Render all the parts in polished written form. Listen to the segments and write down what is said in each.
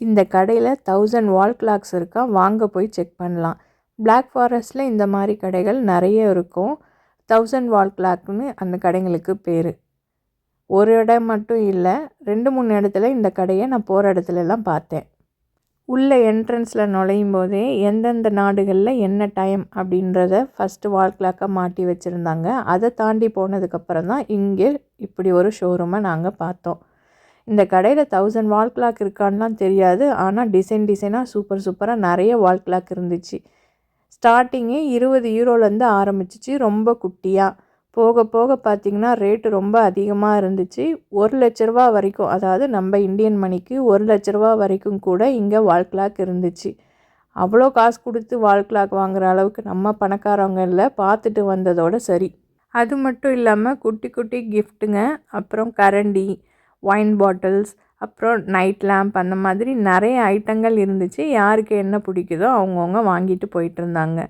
இந்த கடையில் 1000 வால் கிளாக்ஸ் இருக்கா, வாங்க போய் செக் பண்ணலாம். பிளாக் ஃபாரஸ்ட்டில் இந்த மாதிரி கடைகள் நிறைய இருக்கும். 1000 வால் கிளாக்னு அந்த கடைங்களுக்கு பேர். ஒரு இடம் மட்டும் இல்லை, 2-3 இடத்துல இந்த கடையை நான் போகிற இடத்துலலாம் பார்த்தேன். உள்ள என்ட்ரன்ஸில் நுழையும் போதே எந்தெந்த நாடுகளில் என்ன டைம் அப்படின்றத ஃபஸ்ட்டு வால் கிளாக்காக மாட்டி வச்சுருந்தாங்க. அதை தாண்டி போனதுக்கப்புறம் தான் இங்கே இப்படி ஒரு ஷோரூமை நாங்கள் பார்த்தோம். இந்த கடையில் 1000 வால் கிளாக் இருக்கான்லாம் தெரியாது. ஆனால் டிசைனாக சூப்பராக நிறைய வால் கிளாக் இருந்துச்சு. ஸ்டார்டிங்கே 20 யூரோலேருந்து ஆரம்பிச்சிச்சு. ரொம்ப குட்டியாக போக போக பார்த்திங்கன்னா ரேட்டு ரொம்ப அதிகமாக இருந்துச்சு. 1 லட்ச ரூபா வரைக்கும், அதாவது நம்ம இந்தியன் மணிக்கு 1 லட்ச ரூபா வரைக்கும் கூட இங்கே வால் கிளாக் இருந்துச்சு. அவ்வளோ காசு கொடுத்து வால் கிளாக் வாங்குகிற அளவுக்கு நம்ம பணக்காரவங்க இல்லை. பார்த்துட்டு வந்ததோடு சரி. அது மட்டும் இல்லாமல் குட்டி குட்டி கிஃப்ட்டுங்க, அப்புறம் கரண்டி, ஒயின் பாட்டில்ஸ், அப்புறம் நைட் லேம்ப், அந்த மாதிரி நிறைய ஐட்டங்கள் இருந்துச்சு. யாருக்கு என்ன பிடிக்குதோ அவங்கவுங்க வாங்கிட்டு போயிட்டு இருந்தாங்க.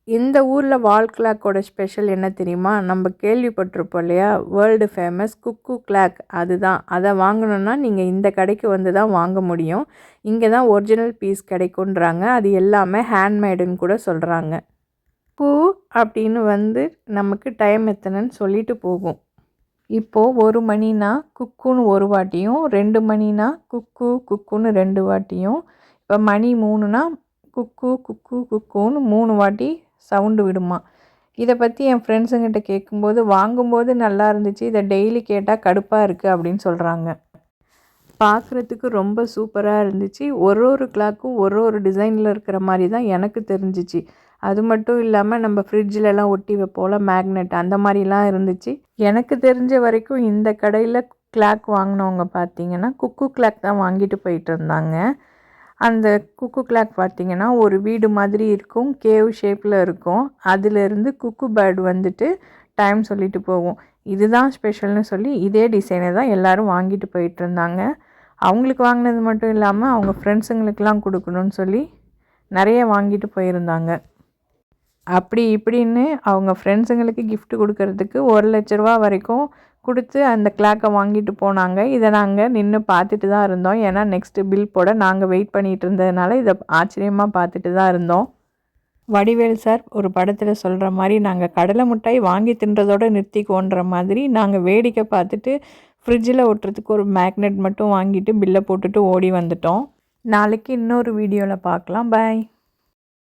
இந்த ஊரில் வால் கிளாக்கோட ஸ்பெஷல் என்ன தெரியுமா? நம்ம கேள்விப்பட்டிருப்போம் இல்லையா, வேர்ல்டு ஃபேமஸ் குக்கு கிளாக். அதுதான். அதை வாங்கணுன்னா நீங்கள் இந்த கடைக்கு வந்து தான் வாங்க முடியும். இங்கே தான் ஒரிஜினல் பீஸ் கிடைக்குன்றாங்க. அது எல்லாமே ஹேண்ட்மேடுன்னு கூட சொல்கிறாங்க. பூ அப்படின்னு வந்து நமக்கு டைம் எத்தனைன்னு சொல்லிட்டு போகும். இப்போது 1 மணினா குக்குன்னு ஒரு வாட்டியும், 2 மணினா குக்குன்னு 2 வாட்டியும், இப்போ மணி 3னா குக்குன்னு 3 வாட்டி சவுண்டு விடுமா. இதை பற்றி என் ஃப்ரெண்ட்ஸுங்கிட்ட கேட்கும்போது, வாங்கும்போது நல்லா இருந்துச்சு, இதை டெய்லி கேட்டால் கடுப்பாக இருக்குது அப்படின்னு சொல்கிறாங்க. பார்க்குறதுக்கு ரொம்ப சூப்பராக இருந்துச்சு. ஒரு கிளாக்கும் ஒரு டிசைனில் இருக்கிற மாதிரி தான் எனக்கு தெரிஞ்சிச்சு. அது மட்டும் இல்லாமல் நம்ம ஃப்ரிட்ஜிலலாம் ஒட்டி வைப்போல மேக்னெட், அந்த மாதிரிலாம் இருந்துச்சு. எனக்கு தெரிஞ்ச வரைக்கும் இந்த கடையில் கிளாக் வாங்கினவங்க பார்த்திங்கன்னா குக்கு கிளாக் தான் வாங்கிட்டு போயிட்டு இருந்தாங்க. அந்த குக்கு கிளாக் பார்த்திங்கன்னா ஒரு வீடு மாதிரி இருக்கும், கேவ் ஷேப்பில் இருக்கும். அதிலிருந்து குக்கு பேர்டு வந்துட்டு டைம் சொல்லிட்டு போகும். இதுதான் ஸ்பெஷல்னு சொல்லி இதே டிசைனை தான் எல்லோரும் வாங்கிட்டு போயிட்டு இருந்தாங்க. அவங்களுக்கு வாங்கினது மட்டும் இல்லாமல் அவங்க ஃப்ரெண்ட்ஸுங்களுக்கெலாம் கொடுக்கணுன்னு சொல்லி நிறைய வாங்கிட்டு போயிருந்தாங்க. அப்படி இப்படின்னு அவங்க ஃப்ரெண்ட்ஸுங்களுக்கு கிஃப்ட் கொடுக்கறதுக்கு 1 லட்ச ரூபா வரைக்கும் கொடுத்து அந்த கிளாக்கை வாங்கிட்டு போனாங்க. இதை நாங்கள் நின்று பார்த்துட்டு தான் இருந்தோம். ஏன்னா நெக்ஸ்ட்டு பில் போட நாங்கள் வெயிட் பண்ணிகிட்டு இருந்ததுனால இதை ஆச்சரியமாக பார்த்துட்டு தான் இருந்தோம். வடிவேல் சார் ஒரு படத்தில் சொல்கிற மாதிரி, நாங்கள் கடலை மிட்டாய் வாங்கி தின்றதோடு நிறுத்திக்குவோன்ற மாதிரி நாங்கள் வேடிக்கை பார்த்துட்டு ஃப்ரிட்ஜில் ஒட்டுறதுக்கு ஒரு மேக்னெட் மட்டும் வாங்கிட்டு பில்லை போட்டுட்டு ஓடி வந்துட்டோம். நாளைக்கு இன்னொரு வீடியோவில் பார்க்கலாம். பாய்.